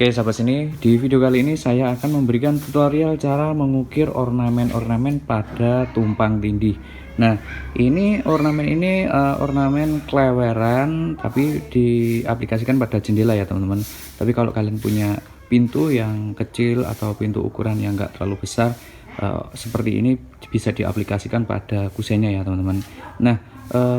Oke sahabat sini, di video kali ini saya akan memberikan tutorial cara mengukir ornamen-ornamen pada tumpang tindih. Nah, ini ornamen ini ornamen kleweran tapi diaplikasikan pada jendela ya teman-teman. Tapi kalau kalian punya pintu yang kecil atau pintu ukuran yang enggak terlalu besar seperti ini bisa diaplikasikan pada kusennya ya teman-teman. Nah,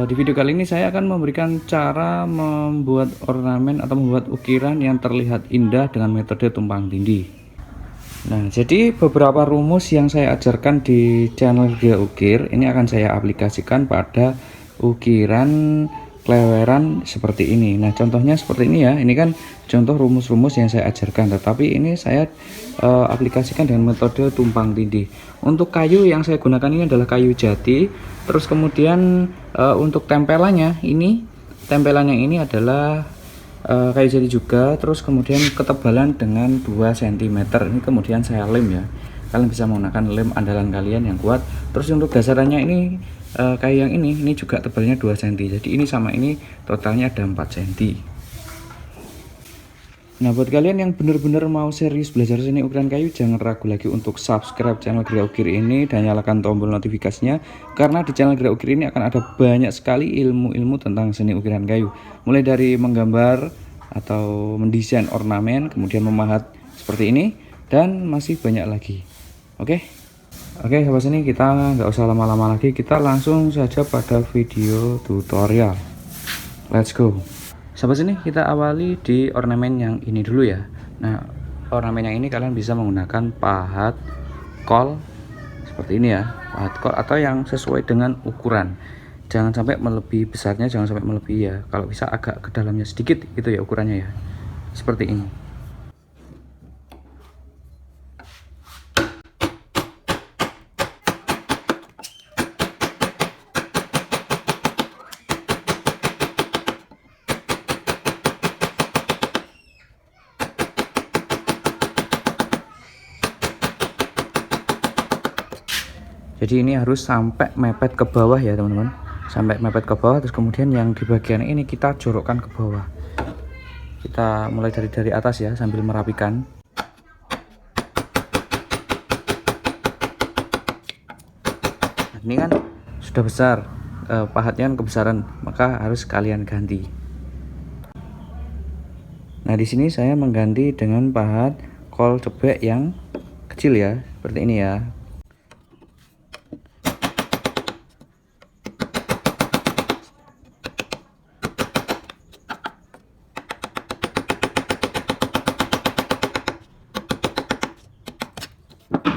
di video kali ini saya akan memberikan cara membuat ornamen atau membuat ukiran yang terlihat indah dengan metode tumpang tindih. Nah, jadi beberapa rumus yang saya ajarkan di channel Gria Ukir ini akan saya aplikasikan pada ukiran kleweran seperti ini. Nah, contohnya seperti ini ya. Ini kan contoh rumus-rumus yang saya ajarkan, tetapi ini saya aplikasikan dengan metode tumpang tindih. Untuk kayu yang saya gunakan ini adalah kayu jati. Terus kemudian untuk tempelannya ini adalah kayu jati juga. Terus kemudian ketebalan dengan 2 cm. Ini kemudian saya lem ya. Kalian bisa menggunakan lem andalan kalian yang kuat. Terus untuk dasarannya ini kayu yang ini juga tebalnya 2 cm. Jadi ini sama ini totalnya ada 4 cm. Nah, buat kalian yang benar-benar mau serius belajar seni ukiran kayu, jangan ragu lagi untuk subscribe channel Gria Ukir ini dan nyalakan tombol notifikasinya, karena di channel Gria Ukir ini akan ada banyak sekali ilmu-ilmu tentang seni ukiran kayu, mulai dari menggambar atau mendesain ornamen, kemudian memahat seperti ini, dan masih banyak lagi. Oke, sahabat seni, kita nggak usah lama-lama lagi, kita langsung saja pada video tutorial. Let's go. Sahabat sini, kita awali di ornamen yang ini dulu ya. Nah, ornamen yang ini kalian bisa menggunakan pahat kol seperti ini ya, pahat kol atau yang sesuai dengan ukuran. Jangan sampai melebihi besarnya, jangan sampai melebihi ya. Kalau bisa agak ke dalamnya sedikit gitu ya ukurannya ya. Seperti ini. Jadi ini harus sampai mepet ke bawah ya teman-teman, sampai mepet ke bawah. Terus kemudian yang di bagian ini kita jorokkan ke bawah. Kita mulai dari atas ya sambil merapikan. Nah, ini kan sudah besar, pahatnya kan kebesaran, maka harus kalian ganti. Nah, di sini saya mengganti dengan pahat kol cebek yang kecil ya, seperti ini ya.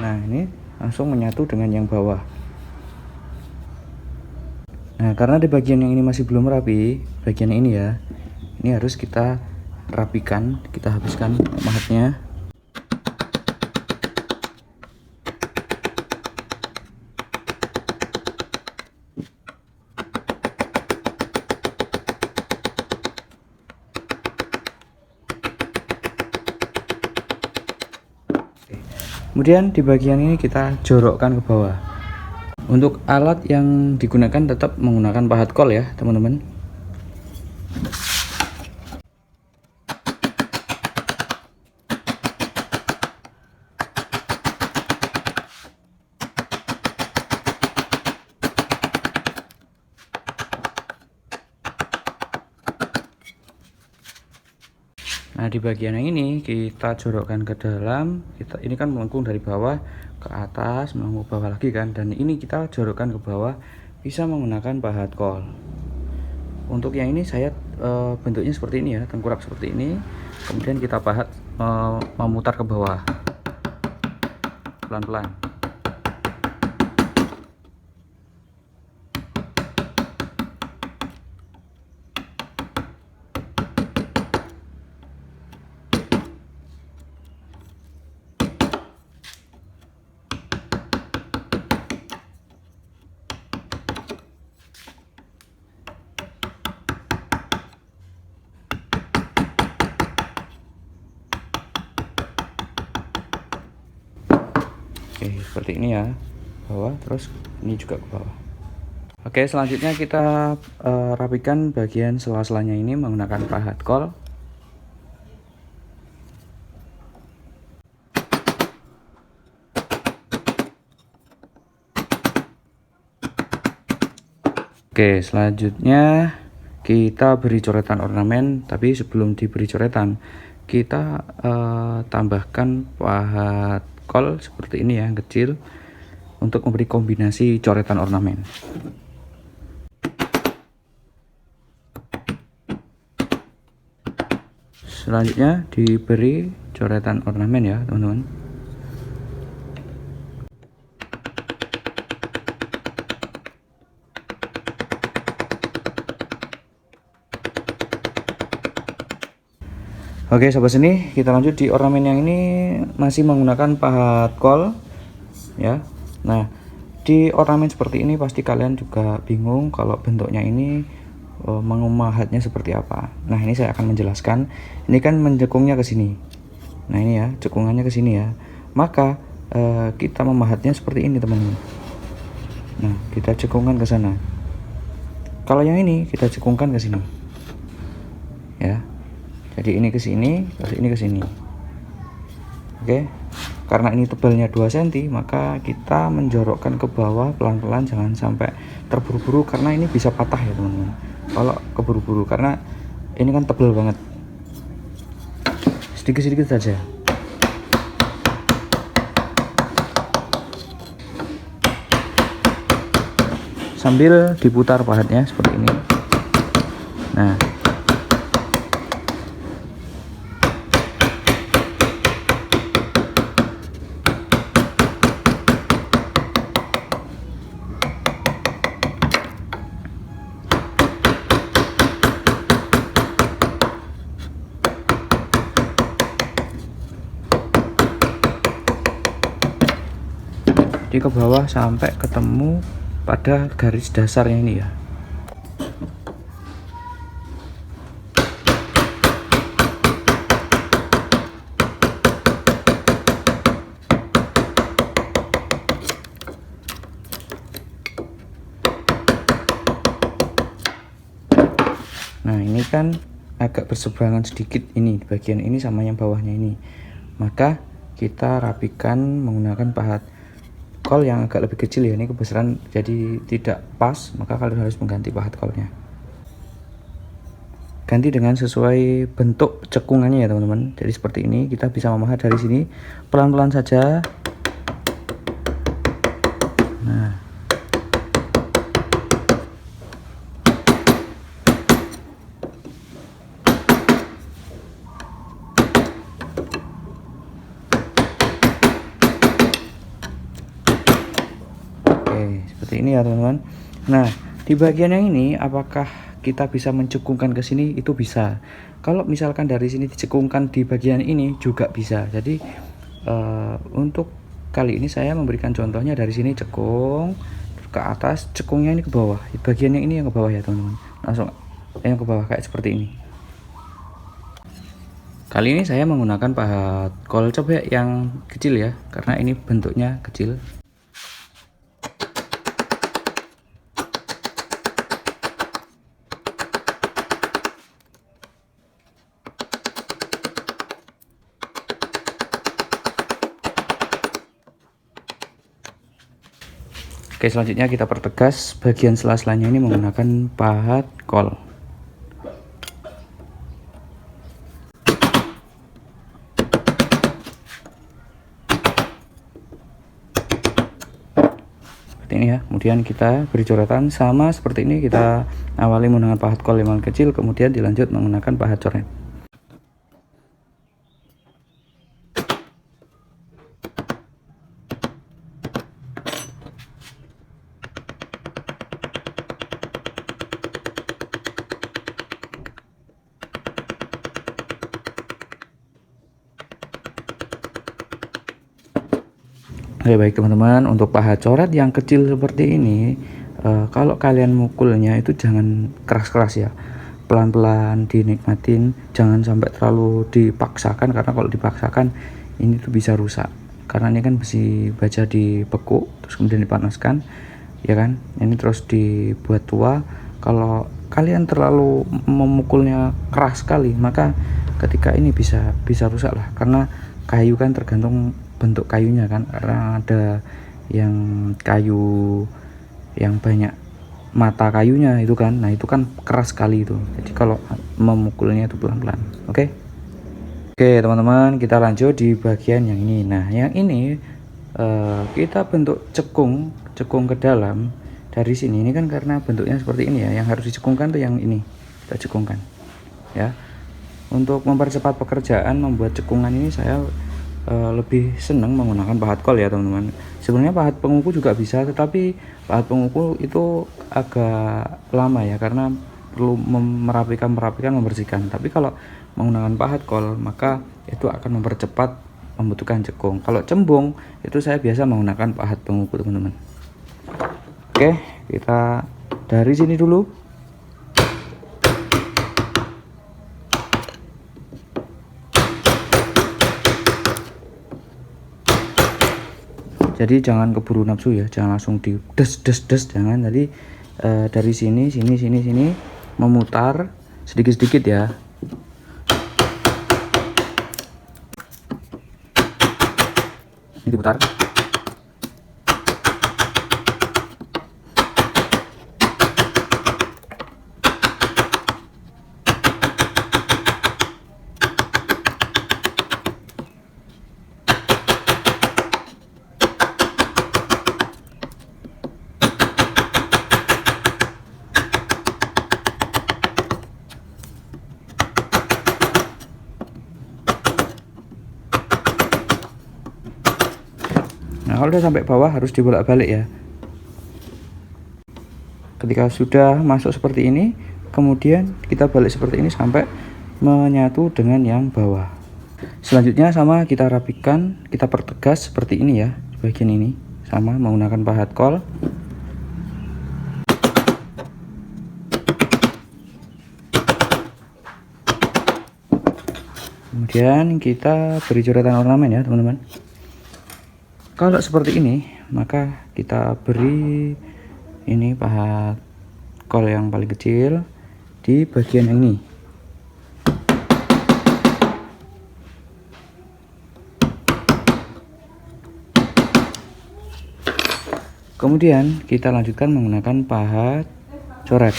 Nah, ini langsung menyatu dengan yang bawah. Nah, karena di bagian yang ini masih belum rapi, bagian ini ya, ini harus kita rapikan, kita habiskan pahatnya. Kemudian di bagian ini kita jorokkan ke bawah. Untuk alat yang digunakan tetap menggunakan pahat kol ya teman-teman. Nah, di bagian yang ini kita jorokkan ke dalam. Ini kan melengkung dari bawah ke atas, melengkung bawah lagi kan, dan ini kita jorokkan ke bawah bisa menggunakan pahat kol. Untuk yang ini saya bentuknya seperti ini ya, tengkurap seperti ini. Kemudian kita pahat memutar ke bawah pelan-pelan. Oke, seperti ini ya, bawah, terus ini juga ke bawah. Oke, selanjutnya kita rapikan bagian sela-selanya ini menggunakan pahat kol. Oke, selanjutnya kita beri coretan ornamen, tapi sebelum diberi coretan kita tambahkan pahat kol seperti ini ya, yang kecil, untuk memberi kombinasi coretan ornamen. Selanjutnya diberi coretan ornamen ya teman-teman. Oke sobat seni, kita lanjut di ornamen yang ini masih menggunakan pahat kol ya. Nah, di ornamen seperti ini pasti kalian juga bingung kalau bentuknya ini memahatnya seperti apa. Nah, ini saya akan menjelaskan. Ini kan menjekungnya ke sini. Nah, ini ya, cekungannya ke sini ya. Maka kita memahatnya seperti ini, teman-teman. Nah, kita cekungkan ke sana. Kalau yang ini kita cekungkan ke sini. Ya. Jadi ini ke sini, terus ini ke sini. Oke. Karena ini tebalnya 2 cm, maka kita menjorokkan ke bawah pelan-pelan, jangan sampai terburu-buru karena ini bisa patah ya, teman-teman. Kalau keburu-buru karena ini kan tebal banget. Sedikit-sedikit saja. Sambil diputar pahatnya seperti ini. Nah, di ke bawah sampai ketemu pada garis dasarnya ini ya. Nah, ini kan agak berseberangan sedikit ini bagian ini sama yang bawahnya ini. Maka kita rapikan menggunakan pahat kol yang agak lebih kecil ya, ini kebesaran jadi tidak pas, maka kalian harus mengganti pahat kolnya. Ganti dengan sesuai bentuk cekungannya ya teman-teman. Jadi seperti ini, kita bisa memahat dari sini pelan-pelan saja. Nah, seperti ini ya teman-teman. Nah, di bagian yang ini apakah kita bisa mencekungkan ke sini? Itu bisa. Kalau misalkan dari sini dicekungkan di bagian ini juga bisa. Jadi untuk kali ini saya memberikan contohnya dari sini cekung ke atas, cekungnya ini ke bawah. Bagian yang ini yang ke bawah ya teman-teman. Langsung yang ke bawah kayak seperti ini. Kali ini saya menggunakan pahat kol cobek yang kecil ya, karena ini bentuknya kecil. Oke, selanjutnya kita pertegas bagian sela-selanya ini menggunakan pahat kol. Seperti ini ya. Kemudian kita beri coretan sama seperti ini. Kita awali menggunakan pahat kol yang kecil, kemudian dilanjut menggunakan pahat coret. Oke, baik teman-teman, untuk pahat coret yang kecil seperti ini, kalau kalian mukulnya itu jangan keras-keras ya, pelan-pelan dinikmatin, jangan sampai terlalu dipaksakan, karena kalau dipaksakan ini tuh bisa rusak, karena ini kan besi baja dibekuk terus kemudian dipanaskan ya kan, ini terus dibuat tua. Kalau kalian terlalu memukulnya keras sekali, maka ketika ini bisa rusak lah, karena kayu kan tergantung bentuk kayunya kan, karena ada yang kayu yang banyak mata kayunya itu kan. Nah itu kan keras sekali itu, jadi kalau memukulnya itu pelan-pelan. Oke teman-teman, kita lanjut di bagian yang ini. Nah yang ini kita bentuk cekung ke dalam dari sini. Ini kan karena bentuknya seperti ini ya, yang harus dicekungkan tuh yang ini, kita cekungkan ya. Untuk mempercepat pekerjaan membuat cekungan ini saya lebih senang menggunakan pahat kol ya teman-teman. Sebenarnya pahat penguku juga bisa, tetapi pahat penguku itu agak lama ya, karena perlu merapikan membersihkan. Tapi kalau menggunakan pahat kol maka itu akan mempercepat, membutuhkan cekung. Kalau cembung itu saya biasa menggunakan pahat penguku teman-teman. Oke, kita dari sini dulu. Jadi jangan keburu nafsu ya, jangan langsung di des, jangan. Jadi dari sini memutar sedikit-sedikit ya. Ini diputar. Nah kalau udah sampai bawah harus dibolak-balik ya. Ketika sudah masuk seperti ini, kemudian kita balik seperti ini sampai menyatu dengan yang bawah. Selanjutnya sama, kita rapikan, kita pertegas seperti ini ya. Bagian ini sama menggunakan pahat kol. Kemudian kita beri coretan ornamen ya teman-teman. Kalau seperti ini maka kita beri ini pahat kol yang paling kecil di bagian yang ini. Kemudian kita lanjutkan menggunakan pahat coret.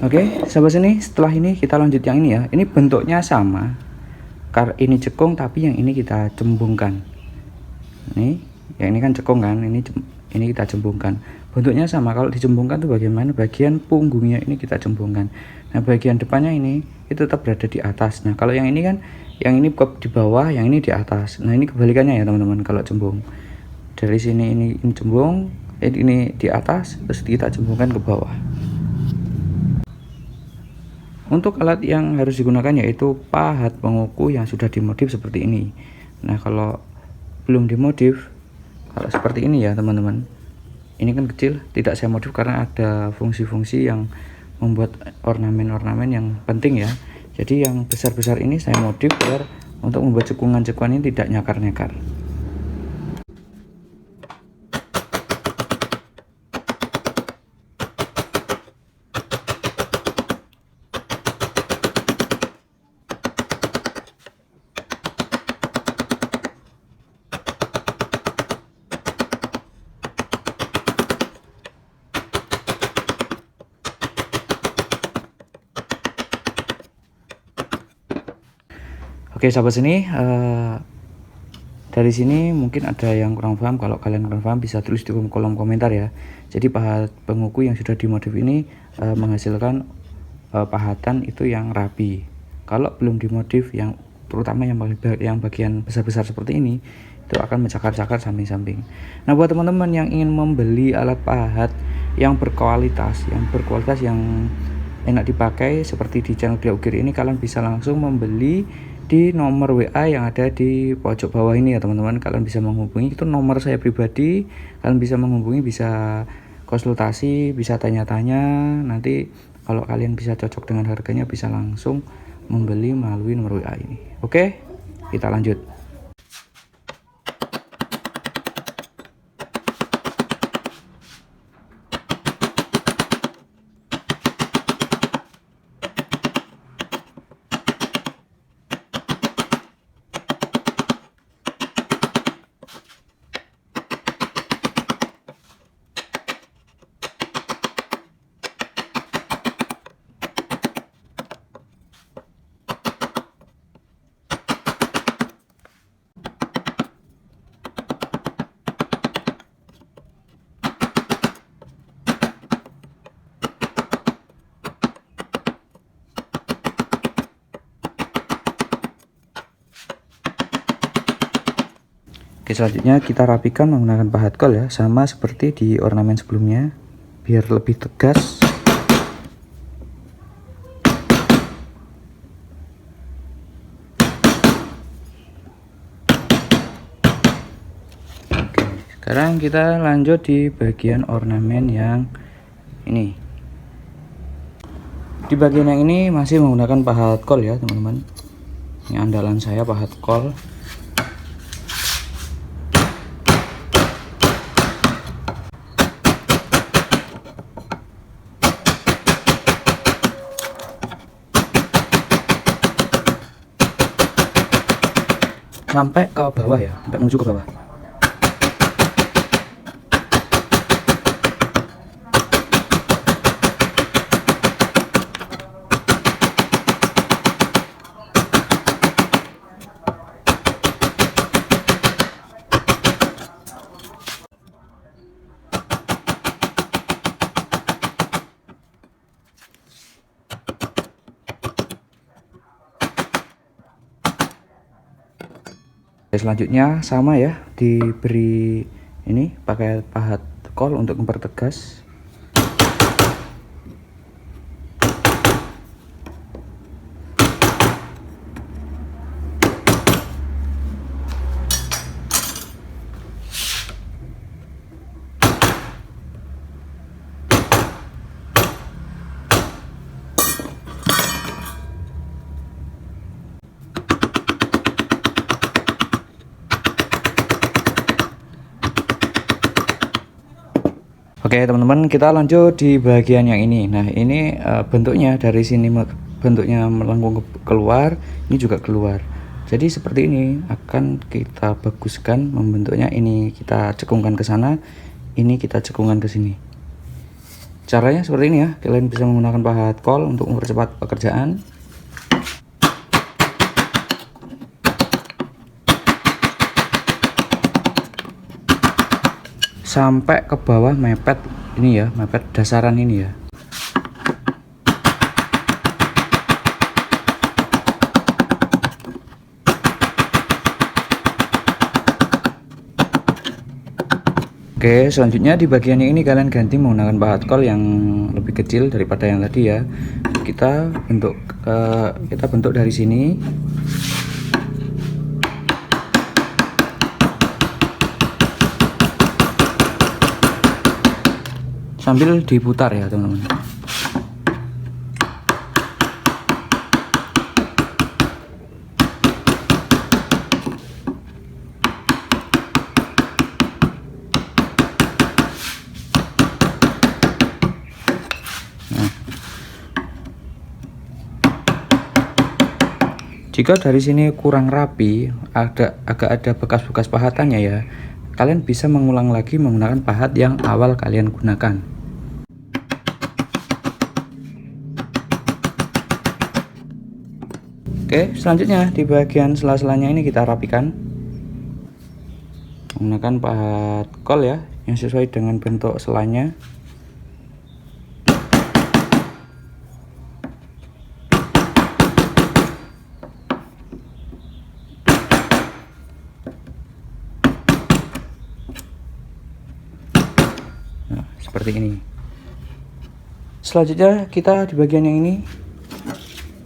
Oke, sahabat sini, setelah ini kita lanjut yang ini ya. Ini bentuknya sama, ini cekung tapi yang ini kita cembungkan. Nih, yang ini kan cekung kan, ini kita cembungkan. Bentuknya sama, kalau dicembungkan tuh bagaimana? Bagian punggungnya ini kita cembungkan. Nah, bagian depannya ini itu tetap berada di atas. Nah, kalau yang ini kan, yang ini di bawah, yang ini di atas. Nah, ini kebalikannya ya teman-teman kalau cembung. Dari sini ini cembung, ini di atas, terus kita cembungkan ke bawah. Untuk alat yang harus digunakan yaitu pahat penguku yang sudah dimodif seperti ini. Nah kalau belum dimodif, kalau seperti ini ya teman-teman, ini kan kecil, tidak saya modif karena ada fungsi-fungsi yang membuat ornamen-ornamen yang penting ya. Jadi yang besar-besar ini saya modif biar untuk membuat cekungan-cekungan ini tidak nyakar-nyakar. Oke sahabat sini, dari sini mungkin ada yang kurang paham. Kalau kalian kurang paham bisa tulis di kolom komentar ya. Jadi pahat penguku yang sudah dimodif ini menghasilkan pahatan itu yang rapi. Kalau belum dimodif, yang terutama yang bagian besar-besar seperti ini, itu akan mencakar-cakar samping-samping. Nah buat teman-teman yang ingin membeli alat pahat yang berkualitas, yang enak dipakai seperti di channel Gria Ukir ini, kalian bisa langsung membeli di nomor WA yang ada di pojok bawah ini ya teman-teman. Kalian bisa menghubungi, itu nomor saya pribadi, kalian bisa menghubungi, bisa konsultasi, bisa tanya-tanya. Nanti kalau kalian bisa cocok dengan harganya, bisa langsung membeli melalui nomor WA ini. Oke, kita lanjut. Oke, selanjutnya kita rapikan menggunakan pahat kol ya, sama seperti di ornamen sebelumnya biar lebih tegas. Oke, sekarang kita lanjut di bagian ornamen yang ini. Di bagian yang ini masih menggunakan pahat kol ya teman-teman. Ini andalan saya, pahat kol. Sampai ke bawah ya, sampai menuju ke bawah. Selanjutnya sama ya, diberi ini pakai pahat kol untuk mempertegas. Oke teman-teman, kita lanjut di bagian yang ini. Nah ini bentuknya dari sini, bentuknya melengkung keluar, ini juga keluar. Jadi seperti ini akan kita baguskan membentuknya. Ini kita cekungkan ke sana, ini kita cekungkan ke sini. Caranya seperti ini ya, kalian bisa menggunakan pahat kol untuk mempercepat pekerjaan. Sampai ke bawah mepet ini ya, mepet dasaran ini ya. Oke, selanjutnya di bagian ini kalian ganti menggunakan pahat kol yang lebih kecil daripada yang tadi ya. Kita bentuk dari sini. Sambil diputar ya teman-teman. Jika dari sini kurang rapi, agak ada bekas-bekas pahatannya ya, kalian bisa mengulang lagi menggunakan pahat yang awal kalian gunakan. Oke, selanjutnya di bagian sela-selanya ini kita rapikan menggunakan pahat kol ya, yang sesuai dengan bentuk selanya. Nah, seperti ini. Selanjutnya kita di bagian yang ini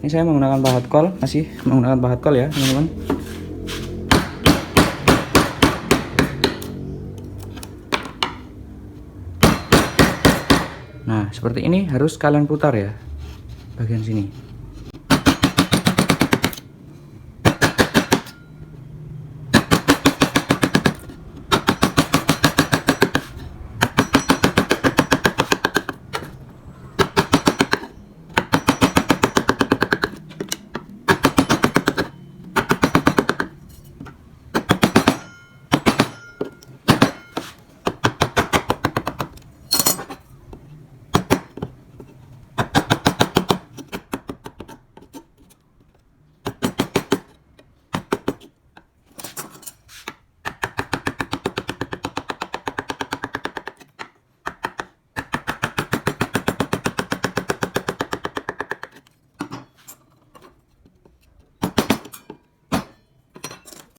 saya menggunakan pahat kol, masih menggunakan pahat kol ya teman-teman. Nah seperti ini harus kalian putar ya bagian sini.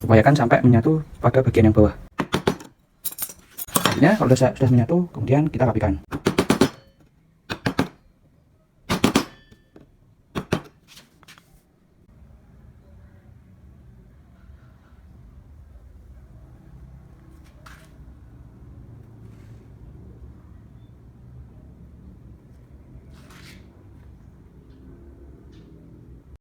upayakan sampai menyatu pada bagian yang bawah. Akhirnya kalau sudah menyatu, kemudian kita rapikan.